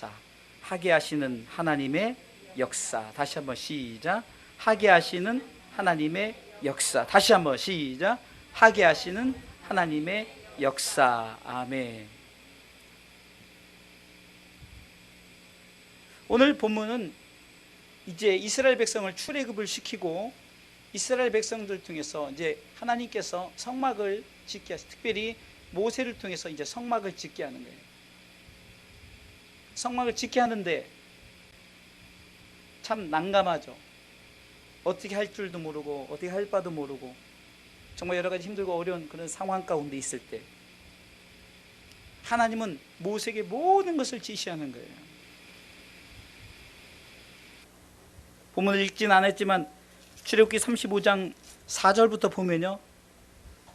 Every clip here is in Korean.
자, 하게 하시는 하나님의 역사. 다시 한번 시작. 하게 하시는 하나님의 역사. 다시 한번 시작. 하게 하시는 하나님의 역사. 아멘. 오늘 본문은 이제 이스라엘 백성을 출애굽을 시키고 이스라엘 백성들 통해서 이제 하나님께서 성막을 짓게 하시, 특별히 모세를 통해서 이제 성막을 짓게 하는 거예요. 성막을 짓게 하는데 참 난감하죠. 어떻게 할 줄도 모르고 어떻게 할 바도 모르고 정말 여러 가지 힘들고 어려운 그런 상황 가운데 있을 때 하나님은 모세에게 모든 것을 지시하는 거예요. 본문을 읽진 않았지만 출애굽기 35장 4절부터 보면요,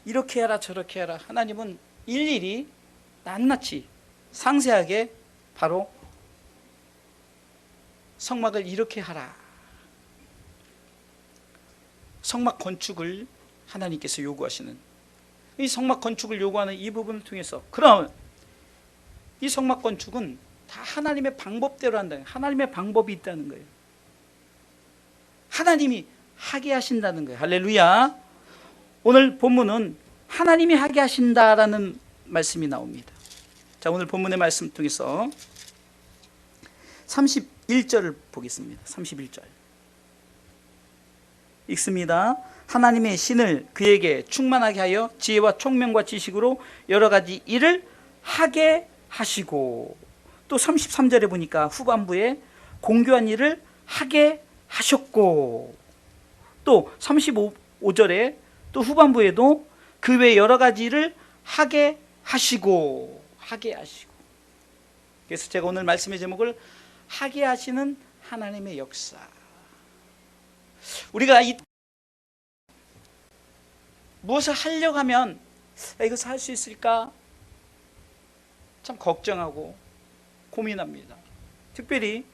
이렇게 해라 저렇게 해라. 하나님은 일일이 낱낱이 상세하게 바로 성막을 이렇게 하라, 성막 건축을 하나님께서 요구하시는, 이 성막 건축을 요구하는 이 부분을 통해서, 그럼 이 성막 건축은 다 하나님의 방법대로 한다는, 하나님의 방법이 있다는 거예요. 하나님이 하게 하신다는 거예요. 할렐루야. 오늘 본문은 하나님이 하게 하신다라는 말씀이 나옵니다. 자, 오늘 본문의 말씀 통해서 31절을 보겠습니다. 31절 읽습니다. 하나님의 신을 그에게 충만하게 하여 지혜와 총명과 지식으로 여러 가지 일을 하게 하시고, 또 33절에 보니까 후반부에 공교한 일을 하게 하셨고, 또 35절에 또 후반부에도 그 외 여러 가지 일을 하게 하시고. 그래서 제가 오늘 말씀의 제목을 하게 하시는 하나님의 역사. 우리가 무엇을 하려고 하면 이것을 할 수 있을까 참 걱정하고 고민합니다. 특별히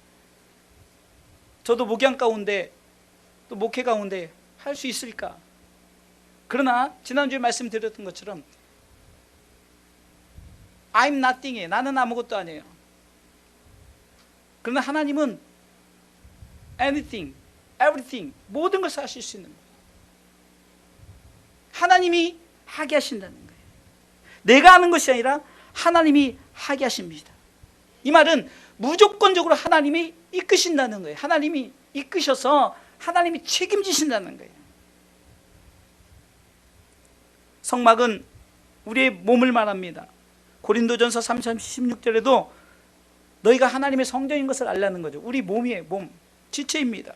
저도 목양 가운데 또 목회 가운데 할 수 있을까? 그러나 지난주에 말씀드렸던 것처럼 I'm nothing이에요. 나는 아무것도 아니에요. 그러나 하나님은 anything, everything, 모든 것을 하실 수 있는 거예요. 하나님이 하게 하신다는 거예요. 내가 하는 것이 아니라 하나님이 하게 하십니다. 이 말은 무조건적으로 하나님이 이끄신다는 거예요. 하나님이 이끄셔서 하나님이 책임지신다는 거예요. 성막은 우리의 몸을 말합니다. 고린도전서 3장 16절에도 너희가 하나님의 성전인 것을 알라는 거죠. 우리 몸이에요. 몸, 지체입니다.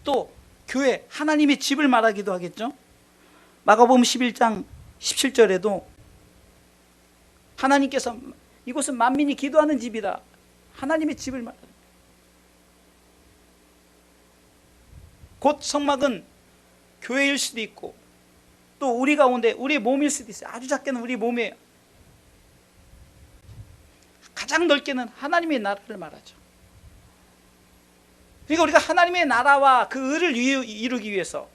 또 교회, 하나님의 집을 말하기도 하겠죠. 마가복음 11장 17절에도 하나님께서 이곳은 만민이 기도하는 집이다, 하나님의 집을 말합니다. 곧 성막은 교회일 수도 있고 또 우리 가운데 우리의 몸일 수도 있어요. 아주 작게는 우리 몸이에요. 가장 넓게는 하나님의 나라를 말하죠. 그러니까 우리가 하나님의 나라와 그 의를 이루기 위해서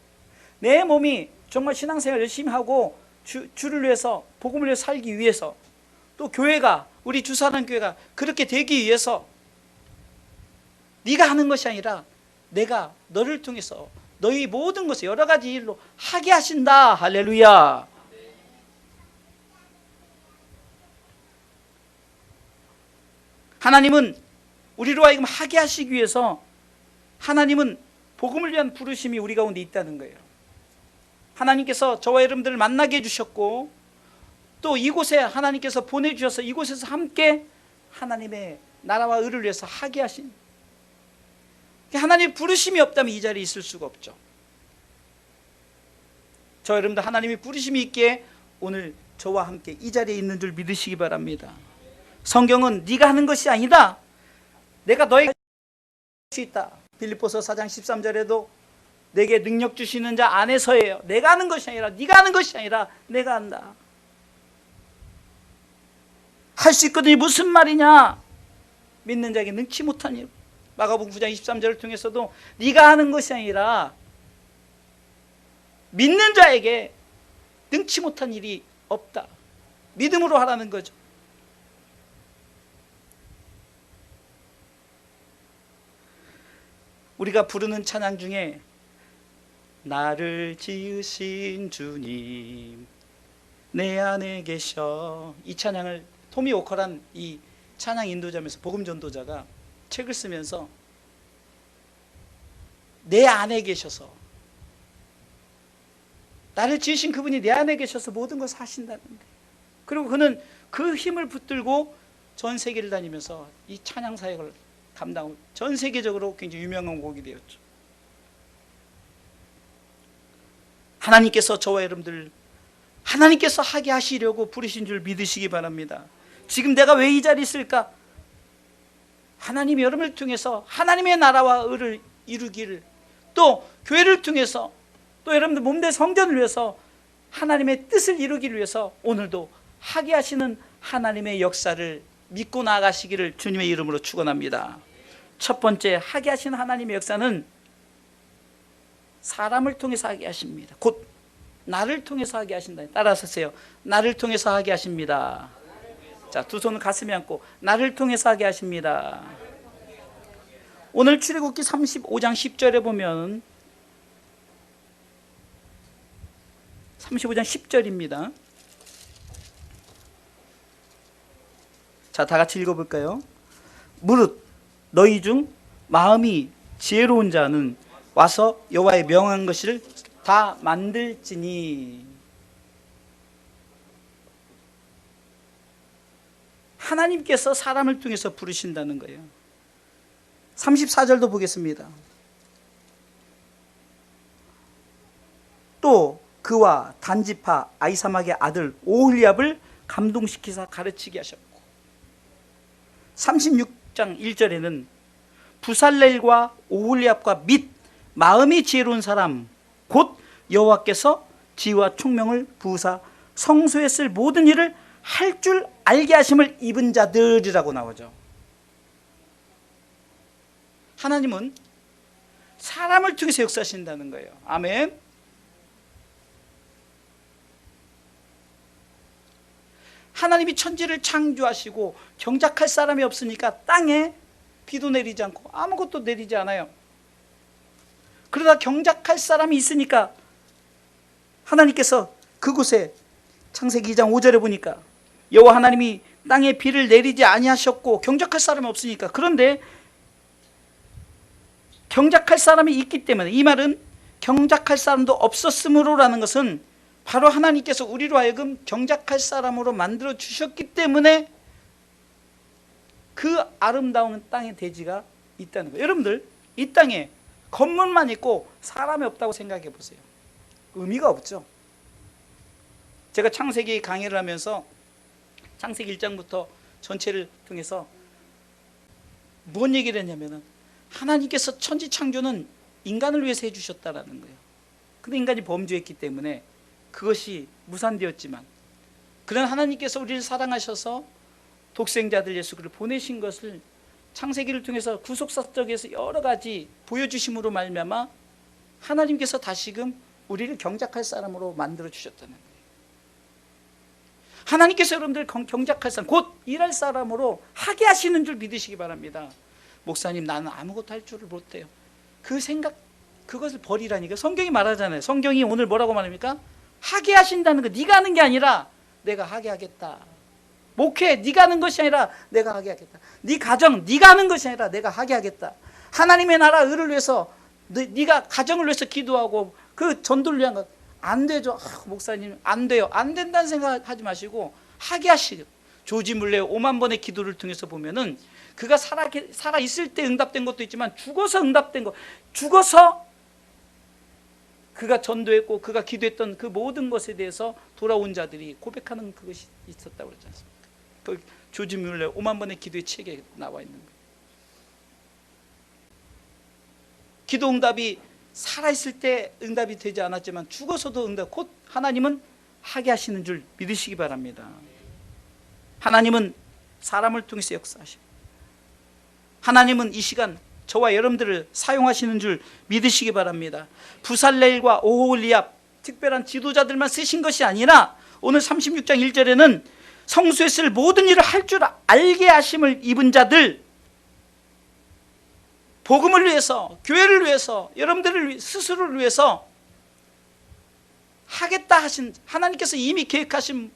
내 몸이 정말 신앙생활 열심히 하고 주를 위해서, 복음을 위해서 살기 위해서, 또 교회가, 우리 주사는 교회가 그렇게 되기 위해서 네가 하는 것이 아니라 내가 너를 통해서 너희 모든 것을 여러 가지 일로 하게 하신다. 할렐루야. 하나님은 우리로 하여금 하게 하시기 위해서 하나님은 복음을 위한 부르심이 우리 가운데 있다는 거예요. 하나님께서 저와 여러분들을 만나게 해주셨고 또 이곳에 하나님께서 보내주셔서 이곳에서 함께 하나님의 나라와 의를 위해서 하게 하신, 하나님의 부르심이 없다면 이 자리에 있을 수가 없죠. 저 여러분들 하나님의 부르심이 있기에 오늘 저와 함께 이 자리에 있는 줄 믿으시기 바랍니다. 성경은 네가 하는 것이 아니다, 내가 너에게 할 수 있다. 빌립보서 4장 13절에도 내게 능력 주시는 자 안에서예요. 내가 하는 것이 아니라, 네가 하는 것이 아니라 내가 한다. 할 수 있거든요. 무슨 말이냐? 믿는 자에게 능치 못한 일. 마가복음 9장 23절을 통해서도 네가 하는 것이 아니라 믿는 자에게 능치 못한 일이 없다. 믿음으로 하라는 거죠. 우리가 부르는 찬양 중에 나를 지으신 주님 내 안에 계셔, 이 찬양을 토미 오커란 이 찬양 인도자면서 복음 전도자가 책을 쓰면서 내 안에 계셔서, 나를 지으신 그분이 내 안에 계셔서 모든 것을 하신다는 거예요. 그리고 그는 그 힘을 붙들고 전 세계를 다니면서 이 찬양 사역을 감당하고 전 세계적으로 굉장히 유명한 곡이 되었죠. 하나님께서 저와 여러분들, 하나님께서 하게 하시려고 부르신 줄 믿으시기 바랍니다. 지금 내가 왜 이 자리에 있을까? 하나님이 여러분을 통해서 하나님의 나라와 의를 이루기를, 또 교회를 통해서, 또 여러분들 몸된 성전을 위해서 하나님의 뜻을 이루기를 위해서 오늘도 하게 하시는 하나님의 역사를 믿고 나아가시기를 주님의 이름으로 축원합니다. 첫 번째, 하게 하시는 하나님의 역사는 사람을 통해서 하게 하십니다. 곧 나를 통해서 하게 하신다. 따라서 하세요. 나를 통해서 하게 하십니다. 자, 두 손을 가슴에 안고 나를 통해서 하게 하십니다. 오늘 출애굽기 35장 10절에 보면, 35장 10절입니다. 자, 다 같이 읽어볼까요? 무릇 너희 중 마음이 지혜로운 자는 와서 여호와의 명한 것을 다 만들지니. 하나님께서 사람을 통해서 부르신다는 거예요. 34절도 보겠습니다. 또 그와 단지파 아이사막의 아들 오홀리압을 감동시키사 가르치게 하셨고, 36장 1절에는 부살렐과 오홀리압과 및 마음이 지혜로운 사람 곧 여호와께서 지혜와 총명을 부으사 성소에 쓸 모든 일을 할 줄 알게 하심을 입은 자들이라고 나오죠. 하나님은 사람을 통해서 역사하신다는 거예요. 아멘. 하나님이 천지를 창조하시고 경작할 사람이 없으니까 땅에 비도 내리지 않고 아무것도 내리지 않아요. 그러다 경작할 사람이 있으니까 하나님께서 그곳에 창세기 2장 5절에 보니까 여호와 하나님이 땅에 비를 내리지 아니하셨고 경작할 사람이 없으니까. 그런데 경작할 사람이 있기 때문에, 이 말은 경작할 사람도 없었으므로라는 것은 바로 하나님께서 우리로 하여금 경작할 사람으로 만들어 주셨기 때문에 그 아름다운 땅의 대지가 있다는 거예요. 여러분들, 이 땅에 건물만 있고 사람이 없다고 생각해 보세요. 의미가 없죠. 제가 창세기 강의를 하면서 창세기 1장부터 전체를 통해서 뭔 얘기를 했냐면은, 하나님께서 천지 창조는 인간을 위해서 해주셨다라는 거예요. 근데 인간이 범죄했기 때문에 그것이 무산되었지만, 그런 하나님께서 우리를 사랑하셔서 독생자들 예수를 보내신 것을 창세기를 통해서 구속사적에서 여러 가지 보여주심으로 말미암아 하나님께서 다시금 우리를 경작할 사람으로 만들어 주셨다는 거예요. 하나님께서 여러분들 경작할 사람, 곧 일할 사람으로 하게 하시는 줄 믿으시기 바랍니다. 목사님, 나는 아무것도 할 줄을 못해요. 그 생각, 그것을 버리라니까. 성경이 말하잖아요. 성경이 오늘 뭐라고 말합니까? 하게 하신다는 거. 네가 하는 게 아니라 내가 하게 하겠다. 목회 네가 하는 것이 아니라 내가 하게 하겠다. 네 가정 네가 하는 것이 아니라 내가 하게 하겠다. 하나님의 나라 의를 위해서 네가 가정을 위해서 기도하고 그 전도를 위한 것 안 되죠. 목사님 안 돼요. 안 된다는 생각하지 마시고 하게 하시고. 조지 물레 5만 번의 기도를 통해서 보면은 그가 살아 있을 때 응답된 것도 있지만 죽어서 응답된 것, 죽어서 그가 전도했고 그가 기도했던 그 모든 것에 대해서 돌아온 자들이 고백하는 그것이 있었다고 그러지 않습니까? 그 조지 물레 5만 번의 기도의 책에 나와 있는 거예요. 기도 응답이 살아있을 때 응답이 되지 않았지만 죽어서도 응답, 곧 하나님은 하게 하시는 줄 믿으시기 바랍니다. 하나님은 사람을 통해서 역사하시고, 하나님은 이 시간 저와 여러분들을 사용하시는 줄 믿으시기 바랍니다. 부살렐과 오홀리압 특별한 지도자들만 쓰신 것이 아니라 오늘 36장 1절에는 성소에 쓸 모든 일을 할 줄 알게 하심을 입은 자들, 복음을 위해서, 교회를 위해서, 여러분들을 스스로를 위해서 하겠다 하신, 하나님께서 이미 계획하신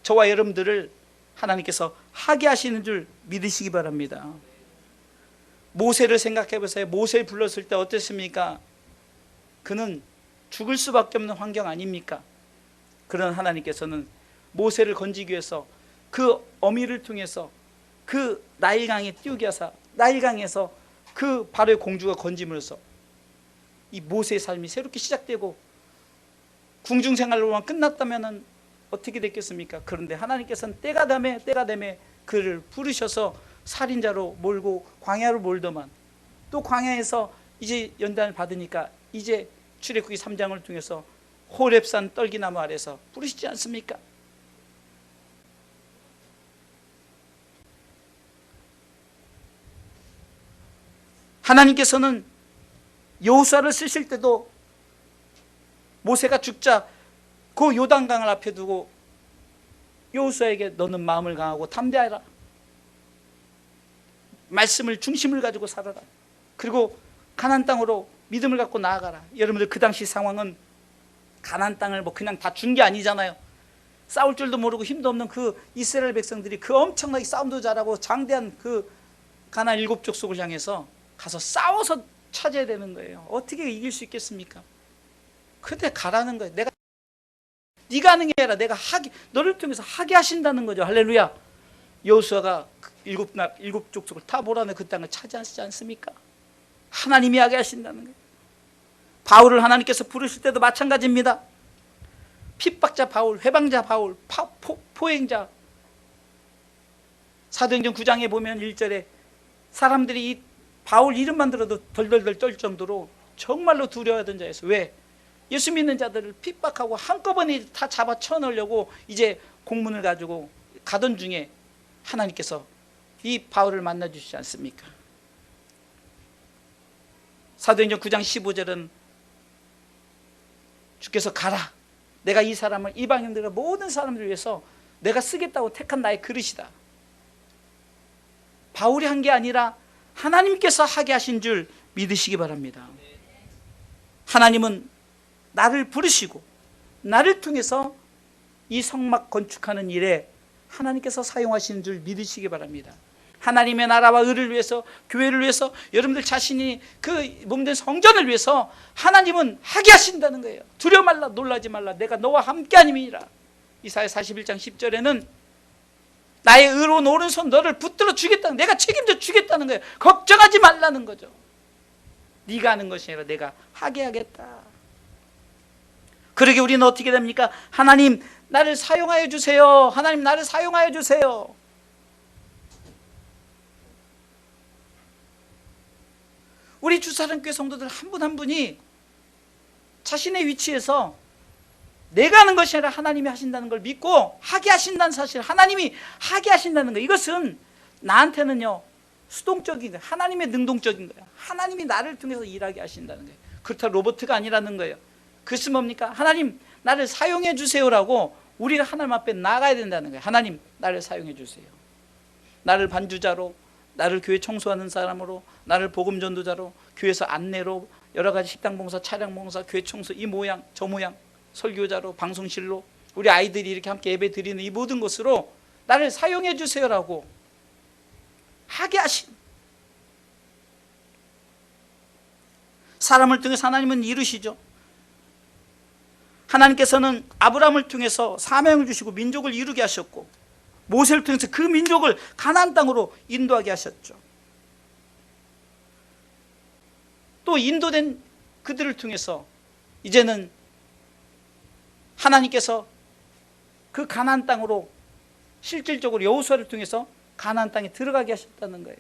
저와 여러분들을 하나님께서 하게 하시는 줄 믿으시기 바랍니다. 모세를 생각해 보세요. 모세를 불렀을 때 어땠습니까? 그는 죽을 수밖에 없는 환경 아닙니까? 그런 하나님께서는 모세를 건지기 위해서 그 어미를 통해서 그 나일강에 띄우게 하사, 나일강에서 그 바로의 공주가 건짐으로써 이 모세의 삶이 새롭게 시작되고 궁중생활로만 끝났다면 어떻게 됐겠습니까? 그런데 하나님께서는 때가 되매 그를 부르셔서 살인자로 몰고 광야로 몰더만, 또 광야에서 이제 연단을 받으니까 이제 출애굽기 3장을 통해서 호렙산 떨기나무 아래서 부르시지 않습니까? 하나님께서는 여호수아를 쓰실 때도 모세가 죽자 그 요단강을 앞에 두고 여호수아에게 너는 마음을 강하고 담대하라, 말씀을 중심을 가지고 살아라, 그리고 가나안 땅으로 믿음을 갖고 나아가라. 여러분들 그 당시 상황은 가나안 땅을 뭐 그냥 다 준 게 아니잖아요. 싸울 줄도 모르고 힘도 없는 그 이스라엘 백성들이 그 엄청나게 싸움도 잘하고 장대한 그 가나안 7족속을 향해서 가서 싸워서 찾아야 되는 거예요. 어떻게 이길 수 있겠습니까? 그때 가라는 거예요. 네가 하는 게 아니라 내가 하게, 너를 통해서 하게 하신다는 거죠. 할렐루야. 여호수아가 7족속을 다 몰아내 그 땅을 차지하시지 않습니까? 하나님이 하게 하신다는 거예요. 바울을 하나님께서 부르실 때도 마찬가지입니다. 핍박자 바울, 회방자 바울, 포행자. 사도행전 9장에 보면 1절에 사람들이 이 바울 이름만 들어도 덜덜덜 떨 정도로 정말로 두려워하던 자였어요. 왜? 예수 믿는 자들을 핍박하고 한꺼번에 다 잡아 쳐넣으려고 이제 공문을 가지고 가던 중에 하나님께서 이 바울을 만나주시지 않습니까? 사도행전 9장 15절은 주께서 가라, 내가 이 사람을 이방인들과 모든 사람들을 위해서 내가 쓰겠다고 택한 나의 그릇이다. 바울이 한 게 아니라 하나님께서 하게 하신 줄 믿으시기 바랍니다. 하나님은 나를 부르시고 나를 통해서 이 성막 건축하는 일에 하나님께서 사용하시는 줄 믿으시기 바랍니다. 하나님의 나라와 의를 위해서, 교회를 위해서, 여러분들 자신이 그 몸된 성전을 위해서 하나님은 하게 하신다는 거예요. 두려워 말라, 놀라지 말라, 내가 너와 함께 하님이니라. 이사야 41장 10절에는 나의 의로운 오른손 너를 붙들어 주겠다는, 내가 책임져 주겠다는 거예요. 걱정하지 말라는 거죠. 네가 하는 것이 아니라 내가 하게 하겠다. 그러게 우리는 어떻게 됩니까? 하나님 나를 사용하여 주세요. 하나님 나를 사용하여 주세요. 우리 주사랑교회 성도들 한 분 한 분이 자신의 위치에서 내가 하는 것이 아니라 하나님이 하신다는 걸 믿고 하게 하신다는 사실, 하나님이 하게 하신다는 거, 이것은 나한테는요 수동적인 거예요. 하나님의 능동적인 거예요. 하나님이 나를 통해서 일하게 하신다는 거예요. 그렇다고 로봇가 아니라는 거예요. 그것은 뭡니까? 하나님 나를 사용해 주세요라고 우리가 하나님 앞에 나가야 된다는 거예요. 하나님 나를 사용해 주세요. 나를 반주자로, 나를 교회 청소하는 사람으로, 나를 복음 전도자로, 교회에서 안내로, 여러 가지 식당 봉사, 차량 봉사, 교회 청소, 이 모양 저 모양, 설교자로, 방송실로, 우리 아이들이 이렇게 함께 예배 드리는 이 모든 것으로 나를 사용해 주세요라고 하게 하신, 사람을 통해서 하나님은 이루시죠. 하나님께서는 아브라함을 통해서 사명을 주시고 민족을 이루게 하셨고, 모세를 통해서 그 민족을 가나안 땅으로 인도하게 하셨죠. 또 인도된 그들을 통해서 이제는 하나님께서 그 가나안 땅으로 실질적으로 여호수아를 통해서 가나안 땅에 들어가게 하셨다는 거예요.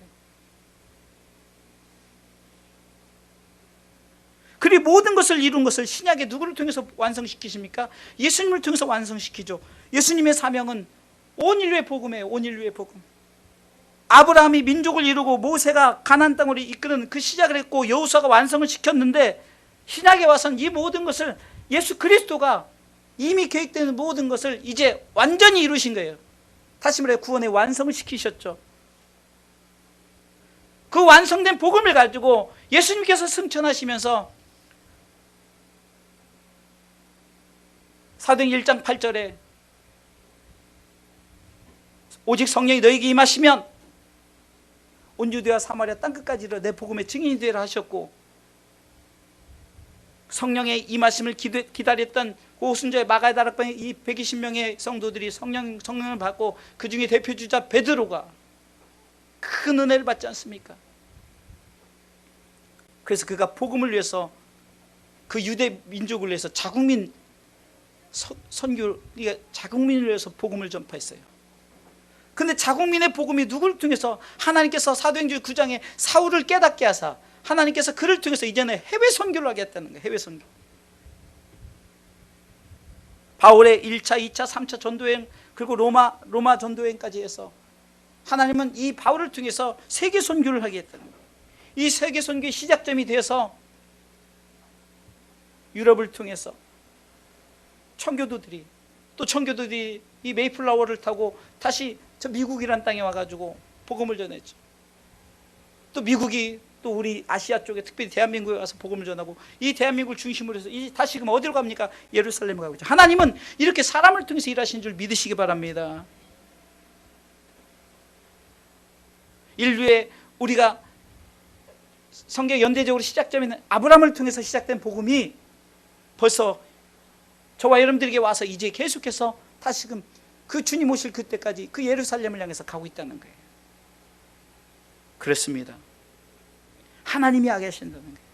그리고 모든 것을 이룬 것을 신약에 누구를 통해서 완성시키십니까? 예수님을 통해서 완성시키죠. 예수님의 사명은 온 인류의 복음이에요. 온 인류의 복음. 아브라함이 민족을 이루고 모세가 가나안 땅으로 이끄는 그 시작을 했고 여호수아가 완성을 시켰는데, 신약에 와서는 이 모든 것을 예수 그리스도가 이미 계획되는 모든 것을 이제 완전히 이루신 거예요. 다시 말해 구원의 완성을 시키셨죠. 그 완성된 복음을 가지고 예수님께서 승천하시면서 사도행전 1장 8절에 오직 성령이 너에게 임하시면 온 유대와 사마리아 땅끝까지 이르러 내 복음의 증인이 되라 하셨고, 성령의 임하심을 기다렸던 오순절에 마가의 다락방에 이 120명의 성도들이 성령을 받고 그 중에 대표주자 베드로가 큰 은혜를 받지 않습니까? 그래서 그가 복음을 위해서 그 유대 민족을 위해서 자국민 선교, 자국민을 위해서 복음을 전파했어요. 근데 자국민의 복음이 누구를 통해서? 하나님께서 사도행전 9장에 사울을 깨닫게 하사 하나님께서 그를 통해서 이제는 해외 선교를 하겠다는 거예요. 해외 선교. 바울의 1차, 2차, 3차 전도여행, 그리고 로마 전도여행까지 해서 하나님은 이 바울을 통해서 세계 선교를 하겠다는 거예요. 이 세계 선교의 시작점이 되어서 유럽을 통해서 청교도들이 이 메이플라워를 타고 다시 저 미국이란 땅에 와가지고 복음을 전했죠. 또 미국이 또 우리 아시아 쪽에 특별히 대한민국에 와서 복음을 전하고, 이 대한민국을 중심으로 해서 다시 그럼 어디로 갑니까? 예루살렘에 가고 있죠. 하나님은 이렇게 사람을 통해서 일하신 줄 믿으시기 바랍니다. 인류의 우리가 성경 연대적으로 시작점인 아브라함을 통해서 시작된 복음이 벌써 저와 여러분들에게 와서 이제 계속해서 다시금 그 주님 오실 그때까지 그 예루살렘을 향해서 가고 있다는 거예요. 그렇습니다. 하나님이 하게 하신다는 거예요.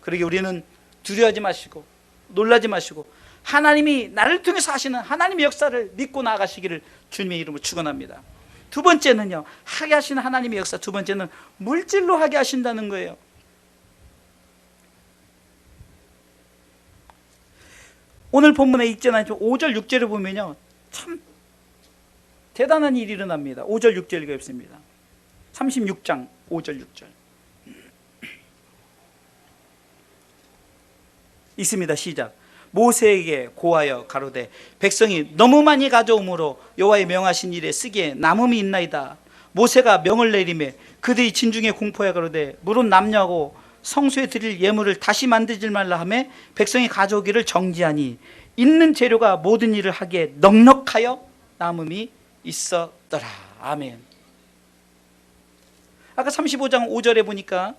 그러기 우리는 두려워하지 마시고 놀라지 마시고 하나님이 나를 통해서 하시는 하나님의 역사를 믿고 나아가시기를 주님의 이름으로 축원합니다. 두 번째는요, 하게 하시는 하나님의 역사, 두 번째는 물질로 하게 하신다는 거예요. 오늘 본문에 있잖아요. 5절 6절을 보면요, 참 대단한 일이 일어납니다. 5절 6절 읽겠습니다. 36장 5절 6절 있습니다. 시작. 모세에게 고하여 가로되 백성이 너무 많이 가져오므로 여호와의 명하신 일에 쓰기에 남음이 있나이다. 모세가 명을 내리매 그들이 진중에 공포하여 가로되 물은 남녀하고 성소에 드릴 예물을 다시 만들지 말라 하매 백성이 가져오기를 정지하니 있는 재료가 모든 일을 하기에 넉넉하여 남음이 있었더라. 아멘. 아까 35장 5절에 보니까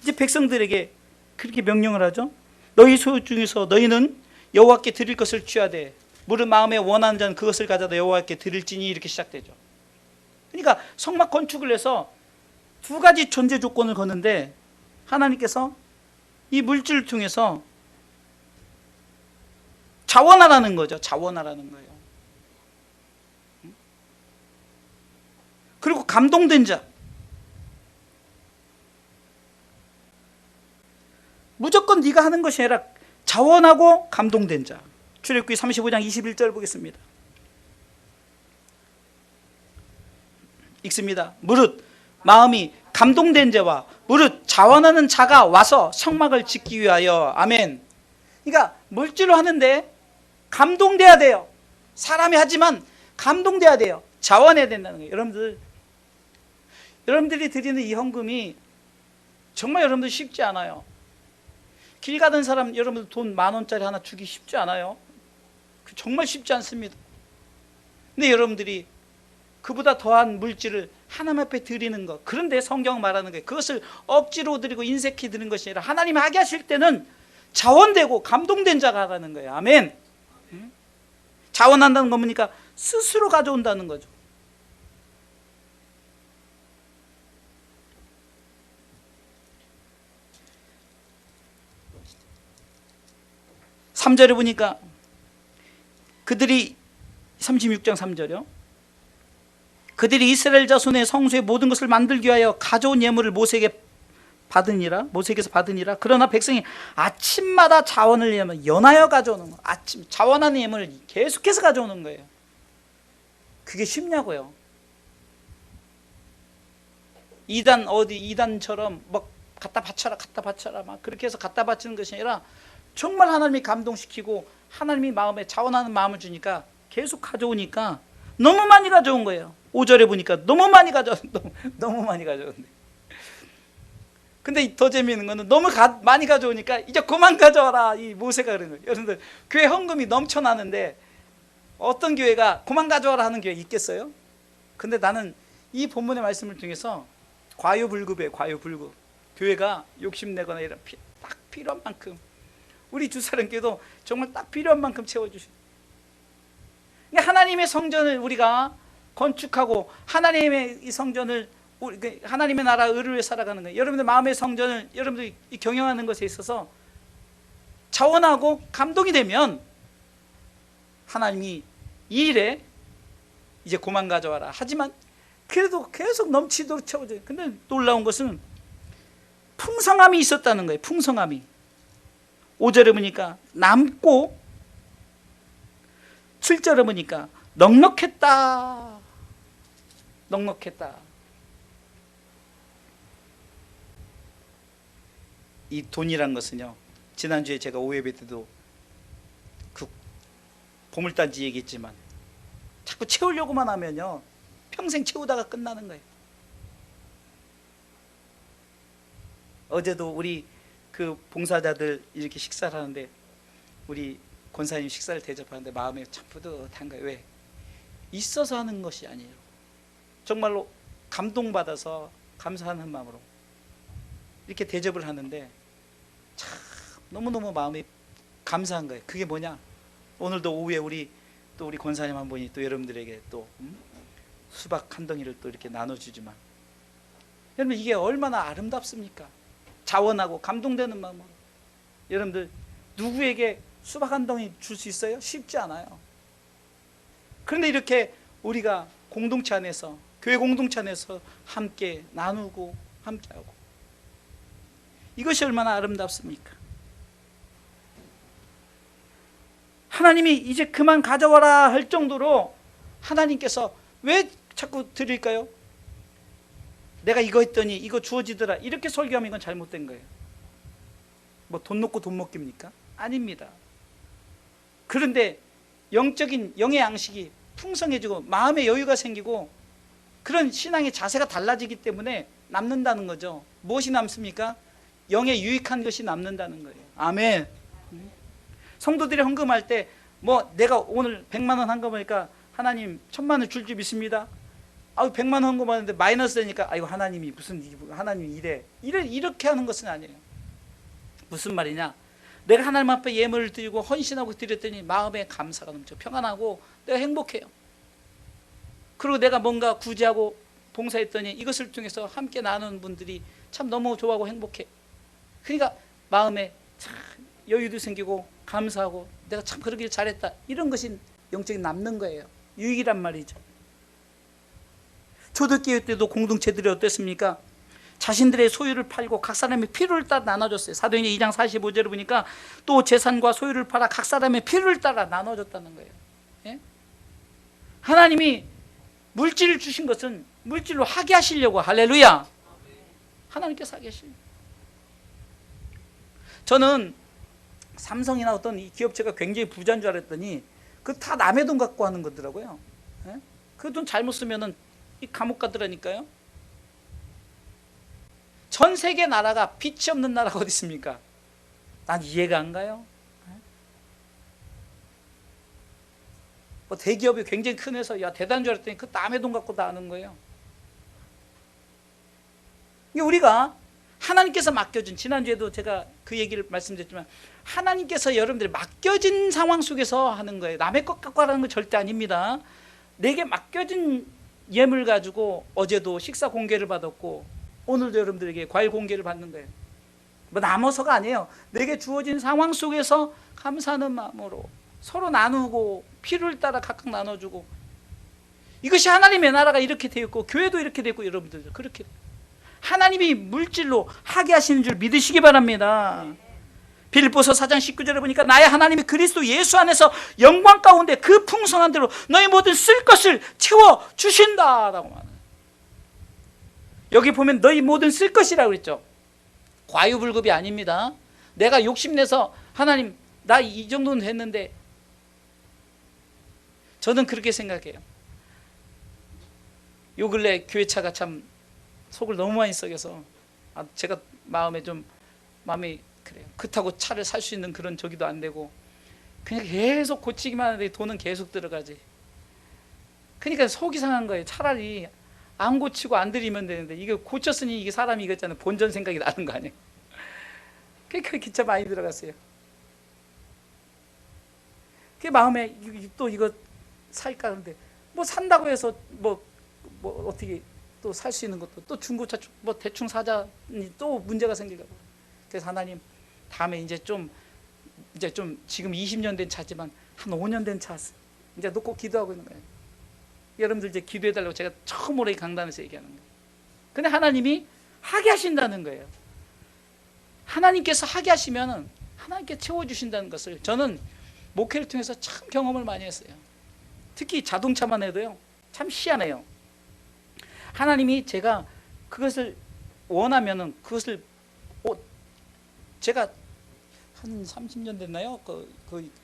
이제 백성들에게 그렇게 명령을 하죠. 너희 소유 중에서 너희는 여호와께 드릴 것을 취하되 물은 마음에 원하는 자는 그것을 가져다 여호와께 드릴지니, 이렇게 시작되죠. 그러니까 성막 건축을 해서 두 가지 존재 조건을 거는데 하나님께서 이 물질을 통해서 자원하라는 거죠. 자원하라는 거예요. 그리고 감동된 자, 무조건 네가 하는 것이 아니라 자원하고 감동된 자. 출애굽기 35장 21절 보겠습니다. 읽습니다. 무릇 마음이 감동된 자와 무릇 자원하는 자가 와서 성막을 짓기 위하여. 아멘. 그러니까 물질로 하는데 감동돼야 돼요. 사람이 하지만 감동돼야 돼요. 자원해야 된다는 거예요. 여러분들이 드리는 이 헌금이 정말 여러분들 쉽지 않아요. 길 가던 사람 여러분들 돈 10,000원짜리 하나 주기 쉽지 않아요. 정말 쉽지 않습니다. 근데 여러분들이 그보다 더한 물질을 하나님 앞에 드리는 것, 그런데 성경 말하는 거예요. 그것을 억지로 드리고 인색히 드리는 것이 아니라 하나님이 하게 하실 때는 자원되고 감동된 자가 하라는 거예요. 아멘. 자원한다는 건 뭡니까? 스스로 가져온다는 거죠. (3절에) 보니까 그들이 36장 3절이요. 그들이 이스라엘 자손의 성소의 모든 것을 만들기 위하여 가져온 예물을 모세에게서 받으니라. 그러나 백성이 아침마다 자원을 연하여 가져오는 거예요. 아침 자원하는 예물을 계속해서 가져오는 거예요. 그게 쉽냐고요. 이단처럼 막 갖다 바쳐라 막 그렇게 해서 갖다 바치는 것이 아니라 정말 하나님이 감동시키고 하나님이 마음에 자원하는 마음을 주니까 계속 가져오니까 너무 많이 가져온 거예요. 5절에 보니까 너무 많이 너무 많이 가져왔는데, 근데 더 재미있는 거는 너무 많이 가져오니까 이제 그만 가져와라, 이 모세가 그런 거예요. 여러분들, 교회 헌금이 넘쳐나는데 어떤 교회가 그만 가져와라 하는 교회 있겠어요? 근데 나는 이 본문의 말씀을 통해서 과유불급이에요. 과유불급. 교회가 욕심내거나 이런 딱 필요한 만큼, 우리 주사랑교회도 정말 딱 필요한 만큼 채워주시고, 하나님의 성전을 우리가 건축하고 하나님의 이 성전을, 하나님의 나라 의를 위해 살아가는 거예요. 여러분들 마음의 성전을 여러분들이 경영하는 것에 있어서 자원하고 감동이 되면 하나님이 이 일에 이제 그만 가져와라. 하지만 그래도 계속 넘치도록 채워줘요. 근데 놀라운 것은 풍성함이 있었다는 거예요. 풍성함이. 5절에 보니까 남고, 7절에 보니까 넉넉했다. 넉넉했다. 이 돈이란 것은요, 지난주에 제가 오예배 때도 그 보물단지 얘기했지만, 자꾸 채우려고만 하면요 평생 채우다가 끝나는 거예요. 어제도 우리 그 봉사자들 이렇게 식사를 하는데, 우리 권사님 식사를 대접하는데 마음이 참 뿌듯한 거예요. 왜? 있어서 하는 것이 아니에요. 정말로 감동받아서 감사하는 마음으로 이렇게 대접을 하는데 참 너무너무 마음이 감사한 거예요. 그게 뭐냐? 오늘도 오후에 우리 권사님 한 분이 또 여러분들에게 또 수박 한 덩이를 또 이렇게 나눠주지만, 여러분 이게 얼마나 아름답습니까? 자원하고 감동되는 마음으로. 여러분들 누구에게 수박 한 덩이 줄 수 있어요? 쉽지 않아요. 그런데 이렇게 우리가 공동체 안에서, 교회 공동체 안에서 함께 나누고 함께하고, 이것이 얼마나 아름답습니까? 하나님이 이제 그만 가져와라 할 정도로 하나님께서 왜 자꾸 드릴까요? 내가 이거 했더니 이거 주어지더라, 이렇게 설교하면 이건 잘못된 거예요. 뭐 돈 놓고 돈 먹깁니까? 아닙니다. 그런데 영적인 영의 양식이 풍성해지고 마음의 여유가 생기고 그런 신앙의 자세가 달라지기 때문에 남는다는 거죠. 무엇이 남습니까? 영에 유익한 것이 남는다는 거예요. 아멘. 성도들이 헌금할 때 뭐 내가 오늘 100만 원 헌금하니까 하나님 1000만 원 줄 줄 믿습니다. 아유 100만 원 헌금하는데 마이너스 되니까 아이고 하나님이 하나님이 이렇게 하는 것은 아니에요. 무슨 말이냐? 내가 하나님 앞에 예물을 드리고 헌신하고 드렸더니 마음에 감사가 넘쳐 평안하고 내가 행복해요. 그리고 내가 뭔가 구제하고 봉사했더니 이것을 통해서 함께 나누는 분들이 참 너무 좋아하고 행복해. 그러니까 마음에 참 여유도 생기고 감사하고 내가 참 그러길 잘했다, 이런 것이 영적인 남는 거예요. 유익이란 말이죠. 초대교회 때도 공동체들이 어땠습니까? 자신들의 소유를 팔고 각 사람의 필요를 따라 나눠줬어요. 사도행전 2장 45절을 보니까 또 재산과 소유를 팔아 각 사람의 필요를 따라 나눠줬다는 거예요. 예? 하나님이 물질을 주신 것은 물질로 하게 하시려고. 할렐루야. 하나님께서 하게 하시려고. 저는 삼성이나 어떤 이 기업체가 굉장히 부자인 줄 알았더니 그 다 남의 돈 갖고 하는 거더라고요. 예? 그 돈 잘못 쓰면은 이 감옥 가더라니까요. 전 세계 나라가 빚이 없는 나라가 어디 있습니까? 난 이해가 안 가요. 뭐 대기업이 굉장히 큰 회사, 야 대단한 줄 알았더니 그 남의 돈 갖고 다 하는 거예요. 이게 우리가 하나님께서 맡겨준, 지난주에도 제가 그 얘기를 말씀드렸지만 하나님께서 여러분들이 맡겨진 상황 속에서 하는 거예요. 남의 것 갖고 하라는 건 절대 아닙니다. 내게 맡겨진 예물 가지고 어제도 식사 공개를 받았고 오늘도 여러분들에게 과일 공개를 받는 거예요. 뭐 남아서가 아니에요. 내게 주어진 상황 속에서 감사하는 마음으로 서로 나누고 필요를 따라 각각 나눠주고, 이것이 하나님의 나라가 이렇게 되어 있고 교회도 이렇게 되고 여러분들 그렇게 하나님이 물질로 하게 하시는 줄 믿으시기 바랍니다. 빌립보서 4장 19절에 보니까 나의 하나님이 그리스도 예수 안에서 영광 가운데 그 풍성한 대로 너희 모든 쓸 것을 채워주신다라고 말해요. 여기 보면 너희 모든 쓸 것이라고 그랬죠. 과유불급이 아닙니다. 내가 욕심내서 하나님 나 이 정도는 됐는데, 저는 그렇게 생각해요. 요 근래 교회차가 참 속을 너무 많이 썩여서 제가 마음이 그래요. 그렇다고 차를 살 수 있는 그런 저기도 안 되고 그냥 계속 고치기만 하는데 돈은 계속 들어가지. 그러니까 속이 상한 거예요. 차라리 안 고치고 안 들이면 되는데 이게 고쳤으니 이게 사람이 이거잖아요. 본전 생각이 나는 거 아니에요. 그러니까 기차 많이 들어갔어요. 그 마음에 또 이거 살까 하는데 뭐 산다고 해서 뭐 어떻게 또 살 수 있는 것도 또 중고차 뭐 대충 사자니 또 문제가 생길까 봐. 그래서 하나님 다음에 이제 좀 지금 20년 된 차지만 한 5년 된 차 이제 놓고 기도하고 있는 거예요. 여러분들 이제 기도해달라고 제가 처음으로 이 강단에서 얘기하는 거예요. 근데 하나님이 하게 하신다는 거예요. 하나님께서 하게 하시면은 하나님께 채워주신다는 것을 저는 목회를 통해서 참 경험을 많이 했어요. 특히 자동차만 해도요 참 희한해요. 하나님이 제가 그것을 원하면은 그것을 제가 한 30년 됐나요? 그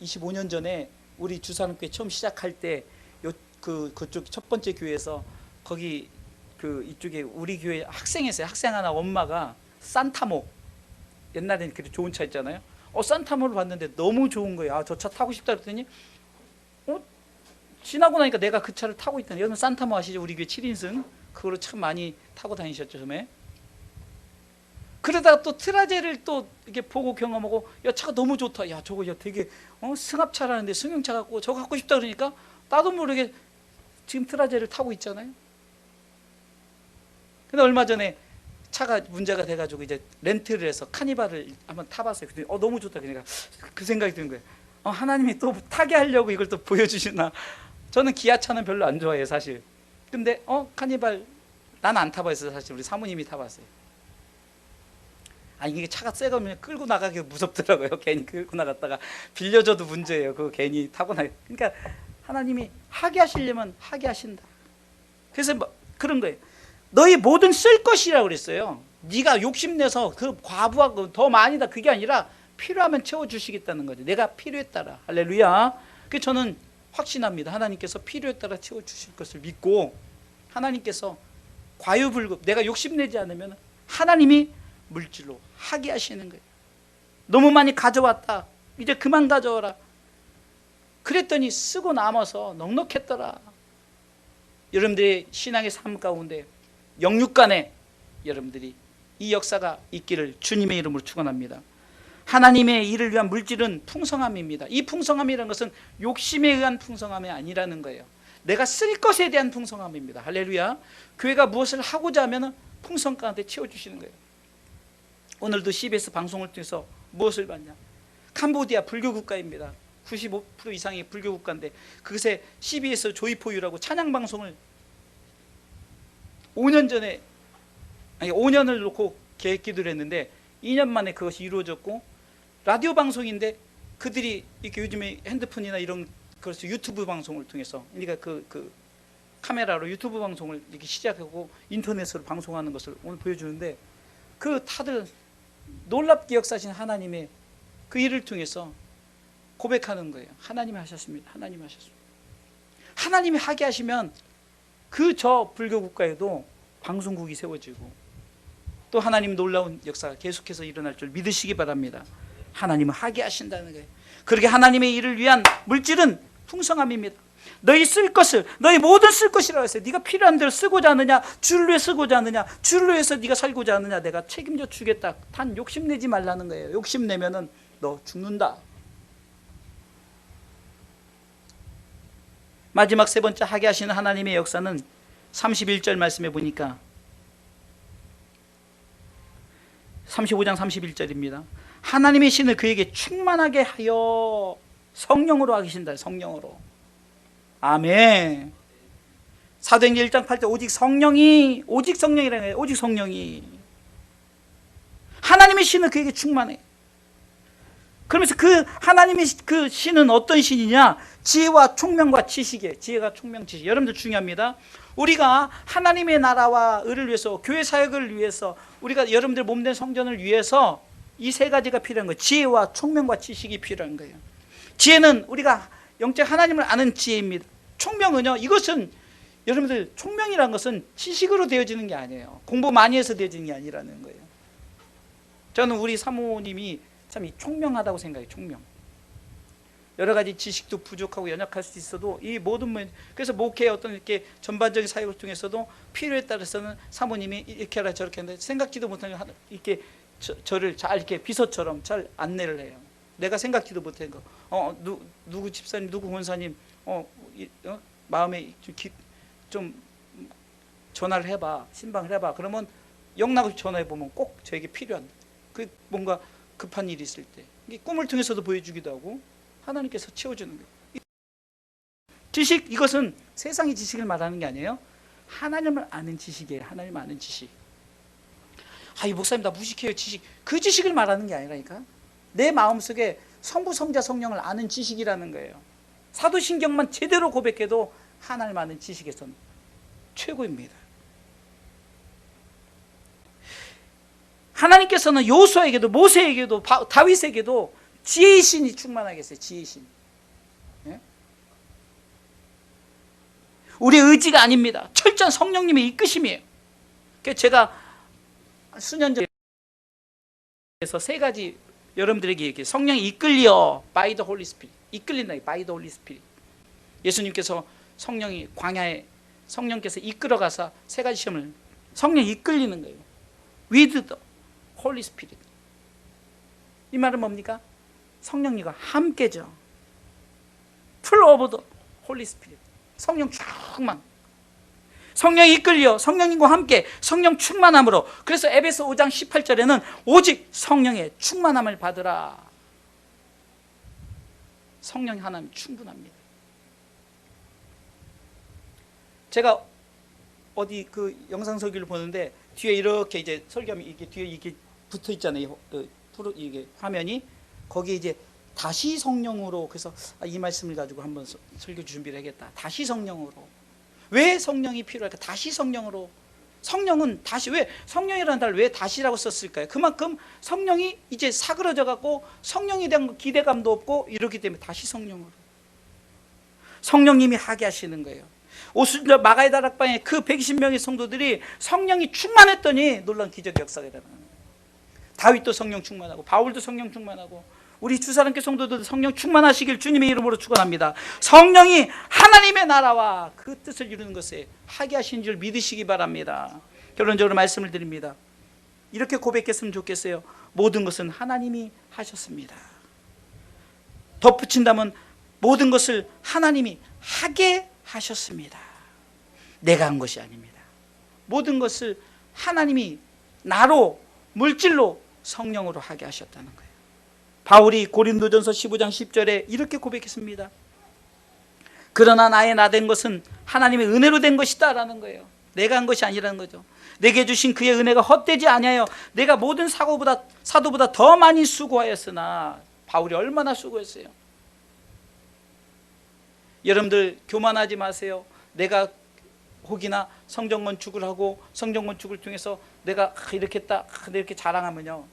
25년 전에 우리 주사람교회 처음 시작할 때 그쪽 첫 번째 교회에서 거기 이쪽에 우리 교회 학생이었어요. 학생 하나 엄마가 산타모, 옛날에는 그렇게 좋은 차 있잖아요. 산타모를 봤는데 너무 좋은 거예요. 저 차 타고 싶다 그랬더니 지나고 나니까 내가 그 차를 타고 있다니. 여러분 산타모 아시죠? 우리 교회 7인승 그거로 참 많이 타고 다니셨죠 처음에. 그러다가 또 트라제를 또 이렇게 보고 경험하고 야 차가 너무 좋다. 야 저거 되게 승합차라는데 승용차 갖고 저거 갖고 싶다 그러니까 나도 모르게 지금 트라제를 타고 있잖아요. 근데 얼마 전에 차가 문제가 돼가지고 이제 렌트를 해서 카니발을 한번 타봤어요. 그랬더니 너무 좋다. 그러니까 그 생각이 드는 거예요. 하나님이 또 타게 하려고 이걸 또 보여주시나. 저는 기아차는 별로 안 좋아해요 사실. 근데 카니발 난 안 타봤어요 사실. 우리 사모님이 타봤어요. 이게 차가 새 거면 끌고 나가기 무섭더라고요. 괜히 끌고 나갔다가 빌려줘도 문제예요. 그거 괜히 타고 나가. 그러니까 하나님이 하게 하시려면 하게 하신다. 그래서 그런 거예요. 너희 모든 쓸 것이라고 그랬어요. 네가 욕심내서 그 과부하고 더 많이다 그게 아니라 필요하면 채워주시겠다는 거죠. 내가 필요에 따라. 할렐루야. 그래서 저는 확신합니다. 하나님께서 필요에 따라 채워주실 것을 믿고 하나님께서 과유불급 내가 욕심내지 않으면 하나님이 물질로 하게 하시는 거예요. 너무 많이 가져왔다. 이제 그만 가져와라. 그랬더니 쓰고 남아서 넉넉했더라. 여러분들의 신앙의 삶 가운데 영육간에 여러분들이 이 역사가 있기를 주님의 이름으로 축원합니다. 하나님의 일을 위한 물질은 풍성함입니다. 이 풍성함이라는 것은 욕심에 의한 풍성함이 아니라는 거예요. 내가 쓸 것에 대한 풍성함입니다. 할렐루야. 교회가 무엇을 하고자 하면 풍성 가운데 채워주시는 거예요. 오늘도 CBS 방송을 통해서 무엇을 봤냐? 캄보디아 불교 국가입니다. 95% 이상이 불교 국가인데 그것에 CBS 조이포유라고 찬양 방송을 5년을 놓고 계획 기도를 했는데 2년 만에 그것이 이루어졌고 라디오 방송인데 그들이 이렇게 요즘에 핸드폰이나 이런 그래서 유튜브 방송을 통해서 그러니까 그 카메라로 유튜브 방송을 이렇게 시작하고 인터넷으로 방송하는 것을 오늘 보여주는데 다들 놀랍게 역사하신 하나님의 그 일을 통해서 고백하는 거예요. 하나님이 하셨습니다. 하나님이 하셨습니다. 하나님이 하게 하시면 저 불교 국가에도 방송국이 세워지고 또 하나님 놀라운 역사가 계속해서 일어날 줄 믿으시기 바랍니다. 하나님은 하게 하신다는 거예요. 그렇게 하나님의 일을 위한 물질은 풍성함입니다. 너희 쓸 것을 너희 모든 쓸 것이라고 했어요. 네가 필요한 대로 쓰고자 하느냐 주를 위해 쓰고자 하느냐 주를 위해서 네가 살고자 하느냐 내가 책임져 주겠다. 단 욕심내지 말라는 거예요. 욕심내면은 너 죽는다. 마지막 세 번째 하게 하시는 하나님의 역사는 31절 말씀해 보니까 35장 31절입니다. 하나님의 신을 그에게 충만하게 하여 성령으로 하신다. 성령으로. 아멘. 사도행전 1장 8절 오직 성령이라는 거예요. 오직 성령이. 하나님의 신은 그에게 충만해. 그러면서 그 하나님의 그 신은 어떤 신이냐? 지혜와 총명과 지식이에요. 지혜가 총명, 지식. 여러분들 중요합니다. 우리가 하나님의 나라와 의를 위해서 교회 사역을 위해서 우리가 여러분들 몸된 성전을 위해서 이 세 가지가 필요한 거예요. 지혜와 총명과 지식이 필요한 거예요. 지혜는 우리가 영적 하나님을 아는 지혜입니다. 총명은요, 이것은 여러분들 총명이라는 것은 지식으로 되어지는 게 아니에요. 공부 많이 해서 되어지는 게 아니라는 거예요. 저는 우리 사모님이 참 총명하다고 생각해요. 총명. 여러 가지 지식도 부족하고 연약할 수 있어도 이 모든 그래서 목회의 어떤 이렇게 전반적인 사역을 통해서도 필요에 따라서는 사모님이 이렇게 하라 저렇게 하는데 생각지도 못한 이렇게 저를 잘 이렇게 비서처럼 잘 안내를 해요. 내가 생각지도 못한 거. 누구 집사님, 누구 권사님, 마음에 좀 전화를 해봐, 신방을 해봐. 그러면 영락을 전화해 보면 꼭 저에게 필요한 그 뭔가 급한 일이 있을 때 꿈을 통해서도 보여주기도 하고 하나님께서 채워주는 거예요. 지식, 이것은 세상의 지식을 말하는 게 아니에요. 하나님을 아는 지식이에요. 하나님을 아는 지식. 이 목사님 나 무식해요. 지식. 그 지식을 말하는 게 아니라니까. 내 마음속에 성부, 성자, 성령을 아는 지식이라는 거예요. 사도신경만 제대로 고백해도 하나님 아는 지식에서는 최고입니다. 하나님께서는 요수아에게도 모세에게도 다윗에게도 지혜의 신이 충만하게 했어요. 지혜의 신. 예? 우리의 의지가 아닙니다. 철저한 성령님의 이끄심이에요. 그래서 제가 수년 전에 세 가지 여러분들에게 얘기해요. 성령이 이끌려 by the Holy Spirit. 이끌린다. by the Holy Spirit. 예수님께서 성령이 광야에 성령께서 이끌어가서 세 가지 시험을 성령이 이끌리는 거예요. with the Holy Spirit. 이 말은 뭡니까? 성령님과 함께죠. full of the Holy Spirit. 성령 충만. 성령이 이끌려 성령님과 함께 성령 충만함으로. 그래서 에베소 5장 18절에는 오직 성령의 충만함을 받으라. 성령 하나님 충분합니다. 제가 어디 그 영상 설교를 보는데 뒤에 이렇게 이제 설교하면 이게 뒤에 이게 붙어 있잖아요. 이게 화면이 거기에 이제 다시 성령으로. 그래서 이 말씀을 가지고 한번 설교 준비를 하겠다. 다시 성령으로. 왜 성령이 필요할까? 다시 성령으로. 성령은 다시, 왜 성령이라는 단어를 왜 다시라고 썼을까요? 그만큼 성령이 이제 사그러져 갖고 성령에 대한 기대감도 없고 이렇기 때문에 다시 성령으로. 성령님이 하게 하시는 거예요. 오순절 마가의 다락방에 그 120명의 성도들이 성령이 충만했더니 놀라운 기적 역사가 일어나는 거예요. 다윗도 성령 충만하고 바울도 성령 충만하고 우리 주사랑교 성도들도 성령 충만하시길 주님의 이름으로 축원합니다. 성령이 하나님의 나라와 그 뜻을 이루는 것에 하게 하신 줄 믿으시기 바랍니다. 결론적으로 말씀을 드립니다. 이렇게 고백했으면 좋겠어요. 모든 것은 하나님이 하셨습니다. 덧붙인다면 모든 것을 하나님이 하게 하셨습니다. 내가 한 것이 아닙니다. 모든 것을 하나님이 나로, 물질로, 성령으로 하게 하셨다는 거예요. 바울이 고린도전서 15장 10절에 이렇게 고백했습니다. 그러나 나의 나 된 것은 하나님의 은혜로 된 것이다 라는 거예요. 내가 한 것이 아니라는 거죠. 내게 주신 그의 은혜가 헛되지 아니하여 내가 모든 사도보다 더 많이 수고하였으나. 바울이 얼마나 수고했어요. 여러분들 교만하지 마세요. 내가 혹이나 성전 건축을 하고 성전 건축을 통해서 내가 이렇게 했다 이렇게 자랑하면요,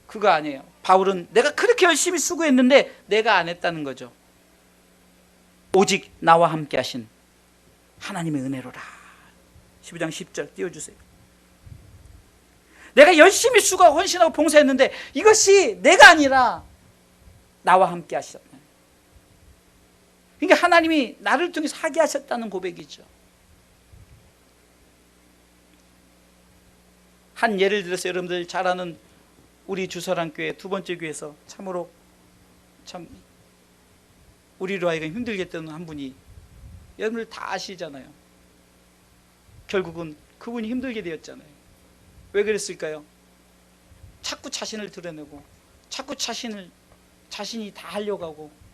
그거 아니에요. 바울은 내가 그렇게 열심히 수고했는데 내가 안 했다는 거죠. 오직 나와 함께 하신 하나님의 은혜로라. 15장 10절 띄워주세요. 내가 열심히 수고하고 헌신하고 봉사했는데 이것이 내가 아니라 나와 함께 하셨다. 그러니까 하나님이 나를 통해서 하게 하셨다는 고백이죠. 한 예를 들어서 여러분들 잘 아는 우리 주사랑교회 두 번째 교회에서 참으로 참 우리로 하여금 힘들게 했던 한 분이, 여러분들 다 아시잖아요. 결국은 그분이 힘들게 되었잖아요. 왜 그랬을까요? 자꾸 자신을 드러내고 자꾸 자신이 다 하려고 하고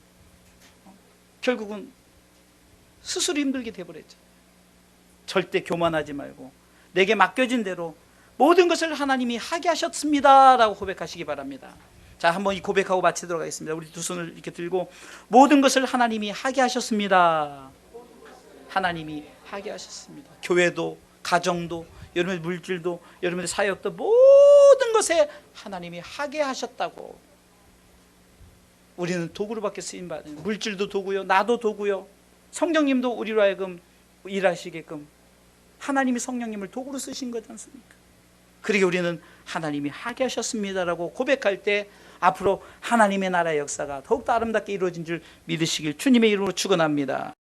결국은 스스로 힘들게 돼버렸죠. 절대 교만하지 말고 내게 맡겨진 대로 모든 것을 하나님이 하게 하셨습니다 라고 고백하시기 바랍니다. 자, 한번 이 고백하고 마치도록 하겠습니다. 우리 두 손을 이렇게 들고 모든 것을 하나님이 하게 하셨습니다. 하나님이 하게 하셨습니다. 교회도, 가정도, 여러분의 물질도, 여러분의 사역도, 모든 것에 하나님이 하게 하셨다고. 우리는 도구로 밖에 쓰임받는, 물질도 도구요, 나도 도구요, 성령님도 우리로 하여금 일하시게끔 하나님이 성령님을 도구로 쓰신 거지 않습니까? 그러게 우리는 하나님이 하게 하셨습니다라고 고백할 때 앞으로 하나님의 나라의 역사가 더욱더 아름답게 이루어진 줄 믿으시길 주님의 이름으로 축원합니다.